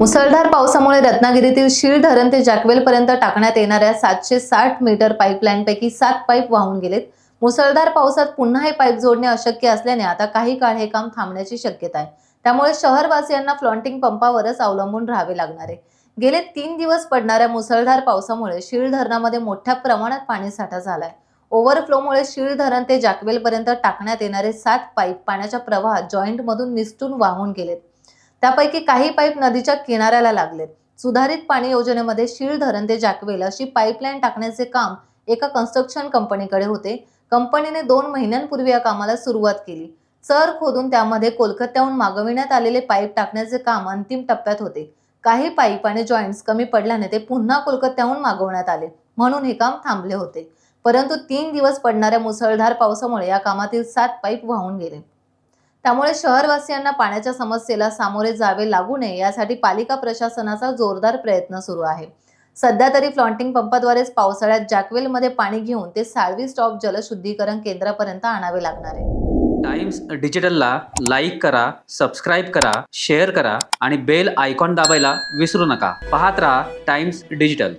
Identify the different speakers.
Speaker 1: मुसळधार पावसामुळे रत्नागिरीतील शीळ धरण ते जॅकवेलपर्यंत टाकण्यात येणाऱ्या 760 मीटर पाईपलाईनपैकी 7 पाईप वाहून गेलेत. मुसळधार पावसात पुन्हा हे पाईप जोडणे अशक्य असल्याने आता काही काळ हे काम थांबण्याची शक्यता आहे. त्यामुळे शहरवासियांना फ्लॉन्टिंग पंपावरच अवलंबून राहावे लागणार आहे. गेले 3 दिवस पडणाऱ्या मुसळधार पावसामुळे शीळ धरणामध्ये मोठ्या प्रमाणात पाणीसाठा झालाय. ओव्हरफ्लोमुळे शीळ धरण ते जॅकवेलपर्यंत टाकण्यात येणारे 7 पाईप पाण्याच्या प्रवाहात जॉईंटमधून निसटून वाहून गेलेत. त्यापैकी काही पाईप नदीच्या किनाऱ्याला लागलेत. सुधारित पाणी योजनेमध्ये शीळ धरण ते जॅकवेल अशी पाईपलाईन टाकण्याचे काम एका कन्स्ट्रक्शन कंपनीकडे होते. कंपनीने 2 महिन्यांपूर्वी या कामाला सुरुवात केली. चर खोदून त्यामध्ये कोलकात्याहून मागविण्यात आलेले पाईप टाकण्याचे काम अंतिम टप्प्यात होते. काही पाईप आणि जॉईंट्स कमी पडल्याने ते पुन्हा कोलकात्याहून मागवण्यात आले, म्हणून हे काम थांबले होते. परंतु 3 दिवस पडणाऱ्या मुसळधार पावसामुळे या कामातील 7 पाईप वाहून गेले. त्यामुळे शहरवासियांना पाण्याच्या समस्येला सामोरे जावे लागू नये यासाठी पालिका प्रशासनाचा जोरदार प्रयत्न सुरू आहे. सध्या तरी फ्लॉन्टिंग पंपाद्वारेच पावसाळ्यात जॅकवेलमध्ये पाणी घेऊन ते साळवी स्टॉप जलशुद्धीकरण केंद्रापर्यंत आणावे लागणार आहे.
Speaker 2: टाइम्स डिजिटलला लाईक करा, सबस्क्राईब करा, शेअर करा आणि बेल आयकॉन दाबायला विसरू नका. पाहत रहा टाइम्स डिजिटल.